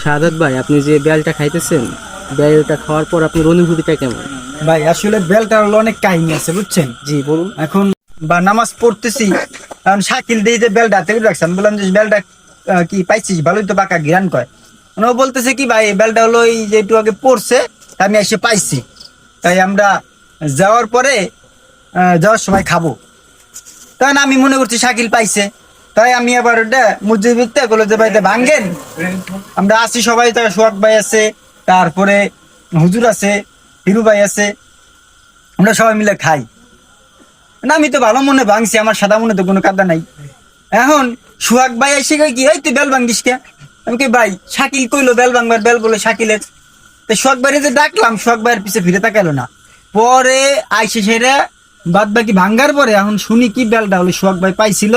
শাহাদাত ভাই, আপনি যে বেলটা খাইতেছেন, বেলটা খাওয়ার পর আপনার অনুভূতিটা কেমন? ভাই আসলে বেলটার হলো অনেক কাহিনী আছে বুঝছেন। জি বলুন। এখন বা নামাজ পড়তেছি, কারণ শাকিল দিয়ে যে বেলটা হাতে রাখছে, আমি বললাম যে বেলটা কি পাইছিস, ভালোই তো পাকা গিরান কয়। মানে ও বলতেছে কি ভাই এই বেলটা হলো এই যে একটু আগে পড়ছে, তা আমি এসে পাইছি, তাই আমরা যাওয়ার পরে যাওয়ার সময় খাবো। তাই না, আমি মনে করছি শাকিল পাইছে, তাই আমি আবার ওটা মুজিবিতে বলে যে ভাইতে ভাঙ্গেন, আমরা আসি সবাই, তার সোহাগ ভাই আছে, তারপরে হুজুর আছে, হিরু ভাই আছে, আমরা সবাই মিলে খাই। না আমি তো ভালো মনে ভাঙছি, আমার সাদা মনে তো কোনো কাদা নাই। এখন সোহাগ ভাই এসে কই কি এই তুই বেল ভাঙ্গিস কে? আমি কি ভাই শাকিল কইলো বেল ভাঙবার, বেল বলে শাকিলের। তো সোহাগ ভাইরে যে ডাকলাম, সোহাগ ভাইয়ের পিছে ফিরে তাকাইলো না। পরে আইসে সেরা বাদ বাকি ভাঙ্গার পরে এখন শুনি কি বেলটা হলো সোহাগ ভাই পাইছিল,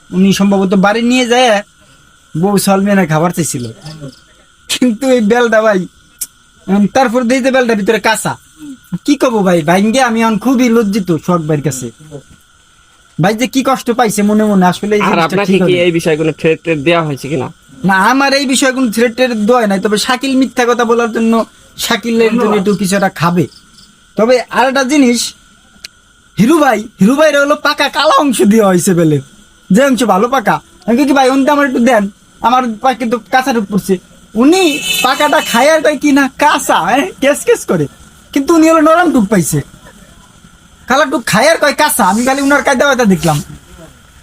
উনি সম্ভবত বাড়ি নিয়ে যায় বউ সলমিয়ানা খাবার চাইছিল, কিন্তু এই বেলটা ভাই তারপর দিতে বেলটার ভিতরে কাঁচা। কি কব ভাই, ভাইঙ্গে আমি এখন খুবই লজ্জিত সোহাগ ভাইয়ের কাছে। ভাই যে কি কষ্ট পাইছে মনে মনে, আসলে এই আর জিনিসটা আপনাকে ঠিক কি হয়নি। এই বিষয়ে কোনো থ্রেট দেওয়া হয়েছে কিনা? না আমার এই বিষয়ে কোনো থ্রেটের দোয় নাই, তবে শাকিল মিথ্যা কথা বলার জন্য শাকিলের জন্য একটু কিছু একটা খাবে। তবে আর একটা জিনিস, হিরু ভাইয়ের হলো পাকা কালা অংশ দেওয়া হয়েছে বেলের, যে অংশ ভালো পাকা। আমি কি ভাই উনি আমার একটু দেন, আমার কিন্তু কাঁচা রূপ পড়ছে। উনি পাকাটা খায়ার কয় কি না কাঁচা, কেস কেস করে, কিন্তু উনি হলো নরম টুক পাইছে, কালা টুক খায়ার কয় কাঁচা। আমি খালি উনার কায়দা হয়তো দেখলাম,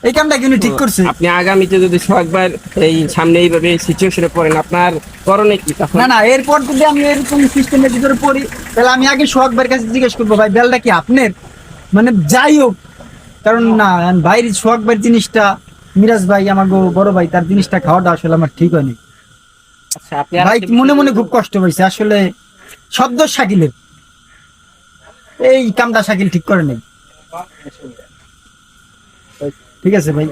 এই কামটা কি উনি ঠিক করছে? আপনি আগামীতে যদি একবার এই সামনে এইভাবে সিচুয়েশনে পড়েন, আপনার করণে কি তখন? না না, এরপর যদি আমি এরকম সিস্টেমের ভিতরে পড়ি, তাহলে আমি আগে সোহাগ ভাইয়ের কাছে জিজ্ঞেস করবো ভাই বেলটা কি আপনার, মানে যাই হোক। কারণ না ভাইয়ের সোহাগ ভাইয়ের জিনিসটা, মিরাজ ভাই আমার বড় ভাই, তার জিনিসটা খাওয়াটা আসলে আমার ঠিক হয়নি। আচ্ছা, আপনি ভাই মনে মনে খুব কষ্ট হয়েছে আসলে, শব্দ শাকিলের এই কামটা শাকিল ঠিক করে নেই। ঠিক আছে ভাই।